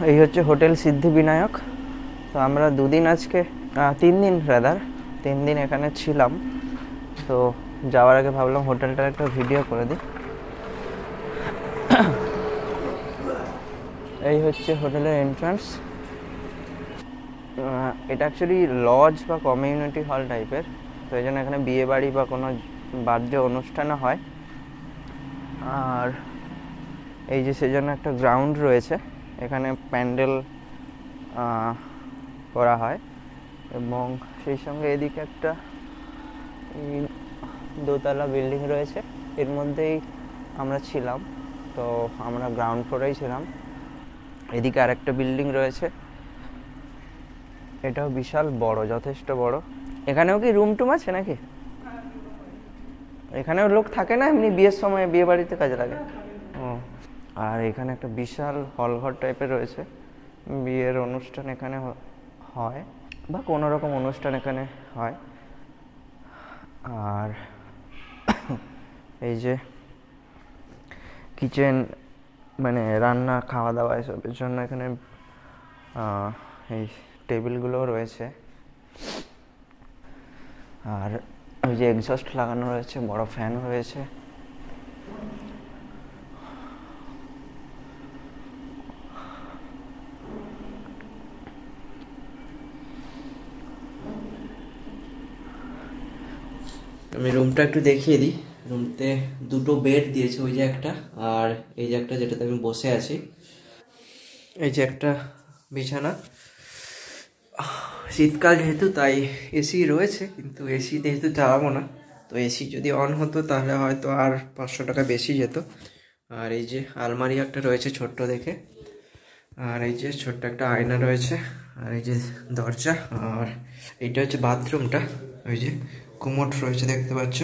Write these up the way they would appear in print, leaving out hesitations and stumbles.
এই হচ্ছে হোটেল সিদ্ধিবিনায়ক। তো আমরা দুদিন আজকে 3 দিন রাদার 3 দিন এখানে ছিলাম। তো যাওয়ার আগে ভাবলাম হোটেলটার একটা ভিডিও করে দিই। এই হচ্ছে হোটেলের এন্ট্রান্স। এটা অ্যাকচুয়ালি লজ বা কমিউনিটি হল টাইপের, তো এই জন্য এখানে বিয়ে বাড়ি বা কোনো বার্থডে অনুষ্ঠানও হয়। আর এই যে সেজন্য একটা গ্রাউন্ড রয়েছে, এখানে প্যান্ডেল করা হয় এবং সেই সঙ্গে এদিকে একটা দোতলা বিল্ডিং রয়েছে, এর মধ্যেই আমরা ছিলাম। তো আমরা গ্রাউন্ড ফ্লোরেই ছিলাম। এদিকে আরেকটা বিল্ডিং রয়েছে, এটাও বিশাল বড়, যথেষ্ট বড়। এখানেও কি রুম টুম আছে নাকি? এখানেও লোক থাকে না এমনি বিয়ের সময়, বিয়ে বাড়িতে কাজে লাগে? ও, আর এখানে একটা বিশাল হল ঘর টাইপের রয়েছে, বিয়ের অনুষ্ঠান এখানে হয় বা কোনো রকম অনুষ্ঠান এখানে হয়। আর এই যে কিচেন, মানে রান্না খাওয়া দাওয়া এসবের জন্য এখানে এই টেবিলগুলোও রয়েছে। আর ওই যে এক্সস্ট লাগানো রয়েছে, বড় ফ্যান রয়েছে। আমি রুমটা একটু দেখিয়ে দিই। রুমতে দুটো বেড দিয়েছে, ওই যে একটা আর এই যে একটা যেটাতে আমি বসে আছি। এই যে একটা বিছানা। শীতকাল যেহেতু তাই এসি রয়েছে, কিন্তু এসি যেহেতু চালাবো না, তো এসি যদি অন হতো তাহলে হয়তো আর 500 টাকা বেশি যেত। আর এই যে আলমারি একটা রয়েছে ছোট্ট দেখে, আর এই যে ছোট্ট একটা আয়না রয়েছে, আর এই যে দরজা। আর এইটা হচ্ছে বাথরুমটা, ওই যে কুমোট রয়েছে দেখতে পাচ্ছ,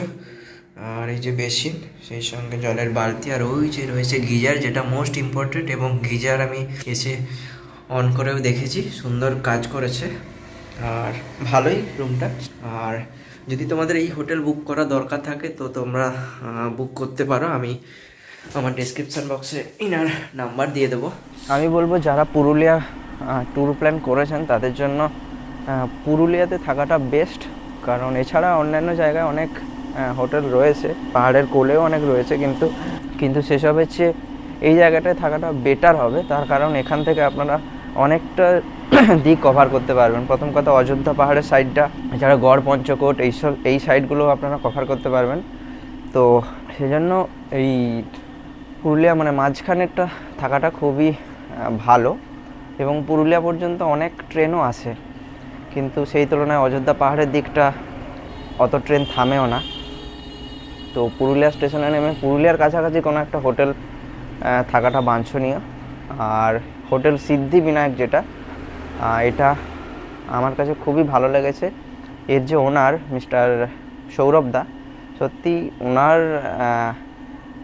আর এই যে বেসিন, সেই সঙ্গে জলের বালতি, আর ওই যে রয়েছে গিজার, যেটা মোস্ট ইম্পর্টেন্ট। এবং গিজার আমি এসে অন করেও দেখেছি, সুন্দর কাজ করেছে আর ভালোই রুমটা। আর যদি তোমাদের এই হোটেল বুক করা দরকার থাকে তো তোমরা বুক করতে পারো, আমি আমার ডেসক্রিপশান বক্সে ইনার নাম্বার দিয়ে দেবো। আমি বলবো যারা পুরুলিয়া ট্যুর প্ল্যান করেছেন তাদের জন্য পুরুলিয়াতে থাকাটা বেস্ট, কারণ এছাড়া অন্যান্য জায়গায় অনেক হোটেল রয়েছে, পাহাড়ের কোলেও অনেক রয়েছে, কিন্তু সেসবের চেয়ে এই জায়গাটায় থাকাটা বেটার হবে। তার কারণ এখান থেকে আপনারা অনেকটা দিক কভার করতে পারবেন। প্রথম কথা, অযোধ্যা পাহাড়ের সাইডটা, এছাড়া গড় পঞ্চকোট, এই সাইডগুলো আপনারা কভার করতে পারবেন। তো সেজন্য এই পুরুলিয়া মানে মাঝখানেরটা থাকাটা খুবই ভালো। এবং পুরুলিয়া পর্যন্ত অনেক ট্রেনও আসে, কিন্তু সেই তুলনায় অযোধ্যা পাহাড়ের দিকটা অত ট্রেন থামেও না। তো পুরুলিয়া স্টেশনে নেমে পুরুলিয়ার কাছাকাছি কোনো একটা হোটেল থাকাটা বাঞ্ছনীয়। আর হোটেল সিদ্ধিবিনায়ক যেটা, এটা আমার কাছে খুবই ভালো লেগেছে। এর যে ওনার মিস্টার সৌরভ দা, সত্যি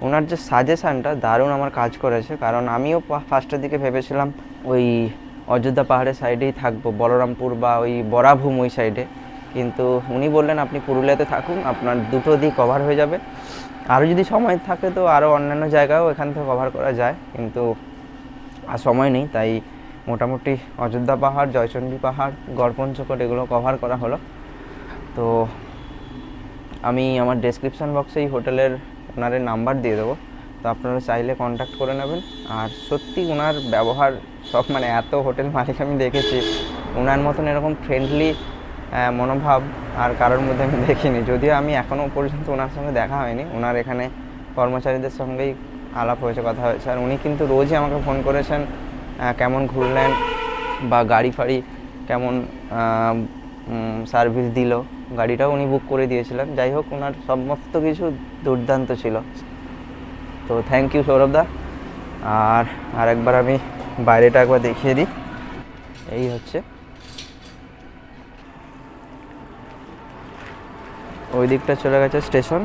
ওনার যে সাজেশানটা দারুণ আমার কাজ করেছে। কারণ আমিও ফার্স্টের দিকে ভেবেছিলাম ওই অযোধ্যা পাহাড়ের সাইডেই থাকবো, বলরামপুর বা ওই বরাভূম ওই সাইডে, কিন্তু উনি বললেন আপনি পুরুলিয়াতে থাকুন, আপনার দুটো দিক কভার হয়ে যাবে। আরও যদি সময় থাকে তো আরও অন্যান্য জায়গাও এখান থেকে কভার করা যায়, কিন্তু আর সময় নেই, তাই মোটামুটি অযোধ্যা পাহাড়, জয়চণ্ডী পাহাড়, গড় পঞ্চকোট এগুলো কভার করা হলো। তো আমি আমার ডেসক্রিপশান বক্সে এই হোটেলের ওনারের নাম্বার দিয়ে দেবো, তো আপনারা চাইলে কন্ট্যাক্ট করে নেবেন। আর সত্যি ওনার ব্যবহার সব, মানে এত হোটেল মালিক আমি দেখেছি, ওনার মতন এরকম ফ্রেন্ডলি মনোভাব আর কারোর মধ্যে আমি দেখিনি। যদিও আমি এখনও পর্যন্ত ওনার সঙ্গে দেখা হয়নি, ওনার এখানে কর্মচারীদের সঙ্গেই আলাপ হয়েছে, কথা হয়েছে। আর উনি কিন্তু রোজই আমাকে ফোন করেছেন কেমন ঘুরলেন বা গাড়ি ফাড়ি কেমন সার্ভিস দিল, গাড়িটাও উনি বুক করে দিয়েছিলেন। যাই হোক, ওনার সমস্ত কিছু দুর্দান্ত ছিল। তো থ্যাংক ইউ সৌরভদা। আর একবার আমি বাইরেটা একবার দেখিয়ে দিই। এই হচ্ছে, ওই দিকটা চলে গেছে স্টেশন,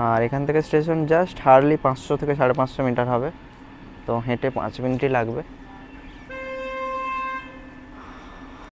আর এখান থেকে স্টেশন জাস্ট হার্ডলি 500 থেকে 550 মিটার হবে। তো হেঁটে 5 মিনিটই লাগবে।